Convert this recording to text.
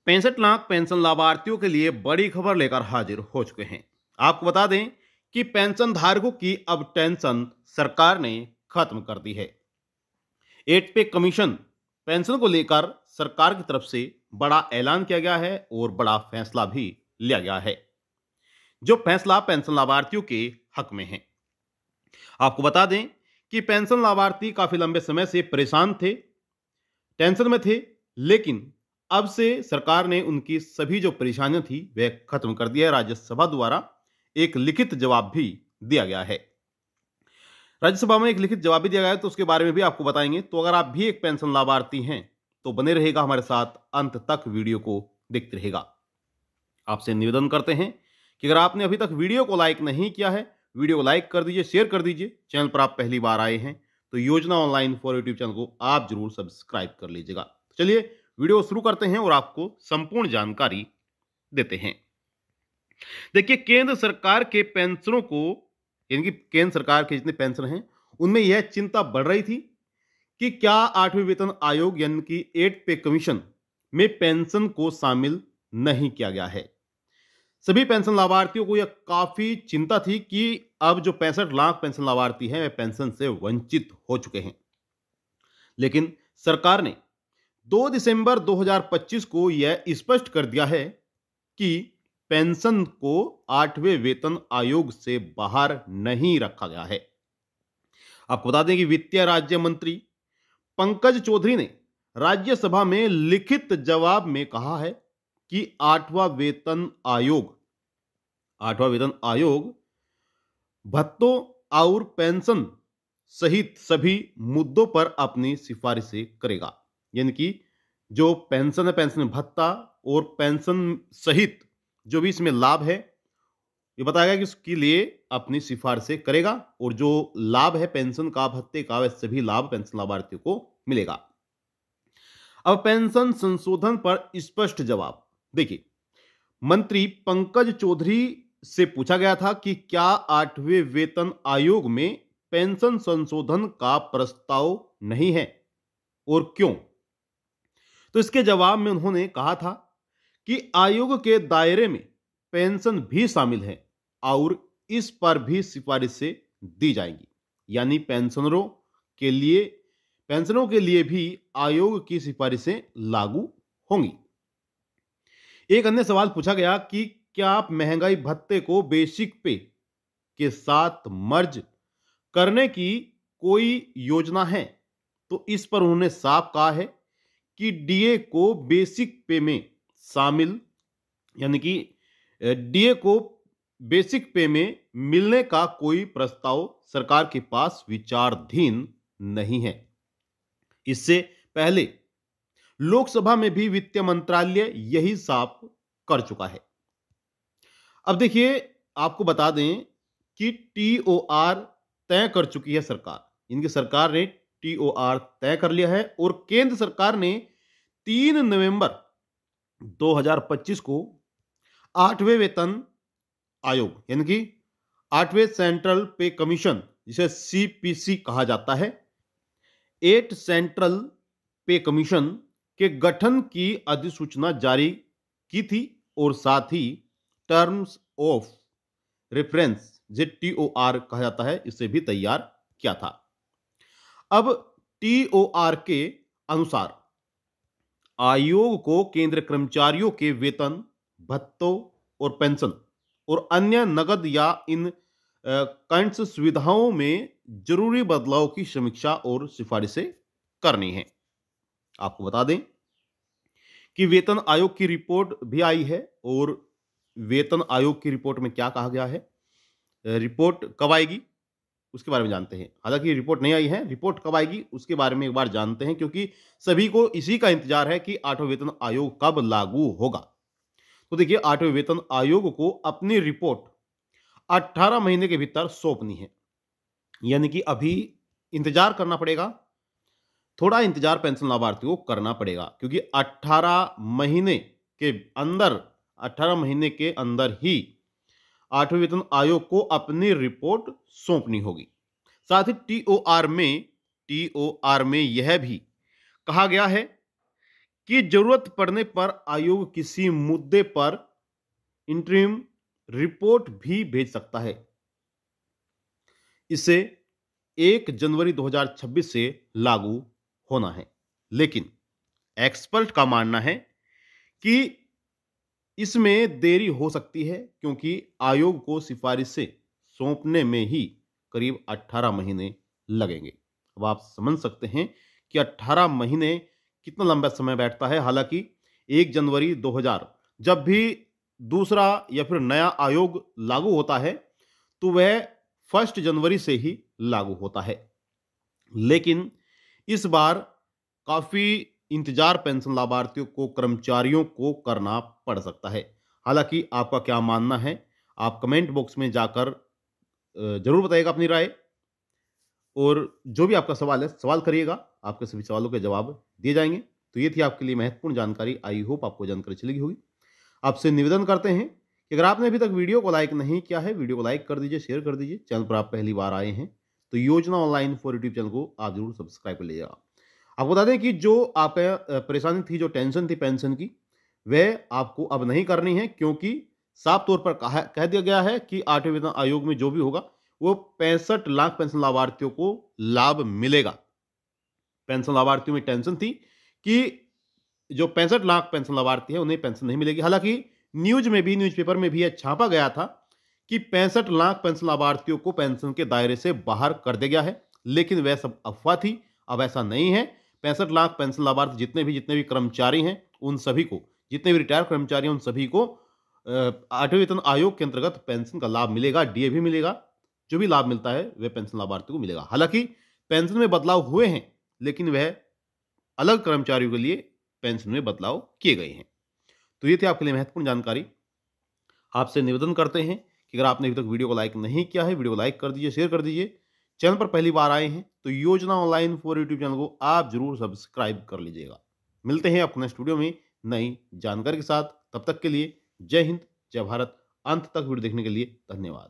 65 lakh pension लाभार्थियों के लिए बड़ी खबर लेकर हाजिर हो चुके हैं। आपको बता दें कि पेंशन धारकों की अब टेंशन सरकार ने खत्म कर दी है। 8 पे कमीशन पेंशन को लेकर सरकार की तरफ से बड़ा ऐलान किया गया है और बड़ा फैसला भी लिया गया है, जो फैसला पेंशन लाभार्थियों के हक में है। आपको बता दें कि पेंशन लाभार्थी काफी लंबे समय से परेशान थे, टेंशन में थे, लेकिन अब से सरकार ने उनकी सभी जो परेशानियां थी वह खत्म कर दिया है। राज्यसभा द्वारा एक लिखित जवाब भी दिया गया है। राज्यसभा में एक लिखित जवाब भी दिया गया है, तो उसके बारे में भी आपको बताएंगे। तो अगर आप भी एक पेंशन लाभार्थी हैं तो बने रहेगा हमारे साथ, अंत तक वीडियो को देखते रहेगा। आपसे निवेदन करते हैं कि अगर आपने अभी तक वीडियो को लाइक नहीं किया है, वीडियो को लाइक कर दीजिए, शेयर कर दीजिए। चैनल पर आप पहली बार आए हैं तो योजना ऑनलाइन फॉर यूट्यूब चैनल को आप जरूर सब्सक्राइब कर लीजिएगा। चलिए वीडियो शुरू करते हैं और आपको संपूर्ण जानकारी देते हैं। देखिए, केंद्र सरकार के पेंशनरों को, यानी कि केंद्र सरकार के जितने पेंशन हैं उनमें यह चिंता बढ़ रही थी कि क्या 8वें वेतन आयोग यानी कि 8 पे कमीशन में पेंशन को शामिल नहीं किया गया है। सभी पेंशन लाभार्थियों को यह काफी चिंता थी कि अब जो 65 लाख पेंशन लाभार्थी हैं वे पेंशन से वंचित हो चुके हैं। लेकिन सरकार ने 2 दिसंबर 2025 को यह स्पष्ट कर दिया है कि पेंशन को 8वें वेतन आयोग से बाहर नहीं रखा गया है। आपको बता दें कि वित्तीय राज्य मंत्री पंकज चौधरी ने राज्यसभा में लिखित जवाब में कहा है कि 8वां वेतन आयोग भत्तों और पेंशन सहित सभी मुद्दों पर अपनी सिफारिशें करेगा। यानी कि जो पेंशन है, पेंशन भत्ता और पेंशन सहित जो भी इसमें लाभ है, ये बताएगा कि उसके लिए अपनी सिफारिशें करेगा और जो लाभ है पेंशन का, भत्ते का, वह सभी लाभ पेंशन लाभार्थियों को मिलेगा। अब पेंशन संशोधन पर स्पष्ट जवाब देखिए, मंत्री पंकज चौधरी से पूछा गया था कि क्या 8वें वेतन आयोग में पेंशन संशोधन का प्रस्ताव नहीं है और क्यों। तो इसके जवाब में उन्होंने कहा था कि आयोग के दायरे में पेंशन भी शामिल है और इस पर भी सिफारिशें दी जाएंगी। यानी पेंशनरों के लिए भी आयोग की सिफारिशें लागू होंगी। एक अन्य सवाल पूछा गया कि क्या आप महंगाई भत्ते को बेसिक पे के साथ मर्ज करने की कोई योजना है। तो इस पर उन्होंने साफ कहा है कि डीए को बेसिक पे में शामिल, यानी कि डीए को बेसिक पे में मिलने का कोई प्रस्ताव सरकार के पास विचाराधीन नहीं है। इससे पहले लोकसभा में भी वित्त मंत्रालय यही साफ कर चुका है। अब देखिए, आपको बता दें कि टीओआर तय कर चुकी है सरकार। इनकी सरकार ने टीओआर तय कर लिया है और केंद्र सरकार ने 3 नवंबर 2025 को 8वें वेतन आयोग यानी कि 8वें सेंट्रल पे कमीशन, जिसे सीपीसी कहा जाता है, 8 सेंट्रल पे कमीशन के गठन की अधिसूचना जारी की थी और साथ ही टर्म्स ऑफ रेफरेंस, जो टीओआर कहा जाता है, इसे भी तैयार किया था। अब टीओआर के अनुसार आयोग को केंद्र कर्मचारियों के वेतन, भत्तों और पेंशन और अन्य नगद या इन कंट्स सुविधाओं में जरूरी बदलाव की समीक्षा और सिफारिशें करनी है। आपको बता दें कि वेतन आयोग की रिपोर्ट भी आई है और वेतन आयोग की रिपोर्ट में क्या कहा गया है, रिपोर्ट कब आएगी उसके बारे में जानते हैं। हालांकि रिपोर्ट नहीं आई है, रिपोर्ट कब आएगी उसके बारे में एक बार जानते हैं, क्योंकि सभी को इसी का इंतजार है कि 8वां वेतन आयोग कब लागू होगा। तो देखिए, 8वें वेतन आयोग को अपनी रिपोर्ट 18 महीने के भीतर सौंपनी है। यानी कि अभी इंतजार करना पड़ेगा, थोड़ा इंतजार पेंशन लाभार्थियों को करना पड़ेगा, क्योंकि 18 महीने के अंदर ही 8वें वेतन आयोग को अपनी रिपोर्ट सौंपनी होगी। साथ ही टीओआर में यह भी कहा गया है कि जरूरत पड़ने पर आयोग किसी मुद्दे पर इंटरिम रिपोर्ट भी भेज सकता है। इसे 1 जनवरी 2026 से लागू होना है। लेकिन एक्सपर्ट का मानना है कि इसमें देरी हो सकती है, क्योंकि आयोग को सिफारिशें सौंपने में ही करीब 18 महीने लगेंगे। अब आप समझ सकते हैं कि 18 महीने कितना लंबा समय बैठता है। हालांकि 1 जनवरी 2000 जब भी दूसरा या फिर नया आयोग लागू होता है तो वह 1 जनवरी से ही लागू होता है। लेकिन इस बार काफी इंतजार पेंशन लाभार्थियों को, कर्मचारियों को करना पड़ सकता है। हालांकि आपका क्या मानना है, आप कमेंट बॉक्स में जाकर जरूर बताइएगा अपनी राय। और जो भी आपका सवाल है, सवाल करिएगा, आपके सभी सवालों के जवाब दिए जाएंगे। तो ये थी आपके लिए महत्वपूर्ण जानकारी। आई होप आपको जानकारी चली होगी। आपसे निवेदन करते हैं कि अगर आपने अभी तक वीडियो को लाइक नहीं किया है, वीडियो को लाइक कर दीजिए, शेयर कर दीजिए। चैनल पर आप पहली बार आए हैं तो योजना ऑनलाइन फॉर यूट्यूब चैनल को आप जरूर सब्सक्राइब कर लीजिएगा। आपको बता दें कि जो आपका परेशानी थी, जो टेंशन थी पेंशन की, वह आपको अब नहीं करनी है, क्योंकि साफ तौर पर कह दिया गया है कि 8वें वेतन आयोग में जो भी होगा वो 65 लाख पेंशन लाभार्थियों को लाभ मिलेगा। पेंशन लाभार्थियों में टेंशन थी कि जो 65 लाख पेंशन लाभार्थी हैं उन्हें पेंशन नहीं मिलेगी। हालांकि न्यूज में भी, न्यूज़पेपर में भी यह छापा गया था कि 65 लाख पेंशन लाभार्थियों को पेंशन के दायरे से बाहर कर दिया गया है, लेकिन वह सब अफवाह थी। अब ऐसा नहीं है। 65 लाख पेंशन लाभार्थी जितने भी कर्मचारी हैं, उन सभी को, जितने भी रिटायर्ड कर्मचारी हैं, उन सभी को 8वें वेतन आयोग के अंतर्गत पेंशन का लाभ मिलेगा, डीए भी मिलेगा। जो भी लाभ मिलता है वह पेंशन लाभार्थी को मिलेगा। हालांकि पेंशन में बदलाव हुए हैं, लेकिन वह अलग कर्मचारियों के लिए पेंशन में बदलाव किए गए हैं। तो ये थी आपके लिए महत्वपूर्ण जानकारी। आपसे निवेदन करते हैं कि अगर आपने अभी तक वीडियो को लाइक नहीं किया है, वीडियो को लाइक कर दीजिए, शेयर कर दीजिए। चैनल पर पहली बार आए हैं तो योजना ऑनलाइन फॉर यूट्यूब चैनल को आप जरूर सब्सक्राइब कर लीजिएगा। मिलते हैं आपको नेक्स्ट वीडियो में नई जानकारी के साथ। तब तक के लिए जय हिंद, जय भारत। अंत तक वीडियो देखने के लिए धन्यवाद।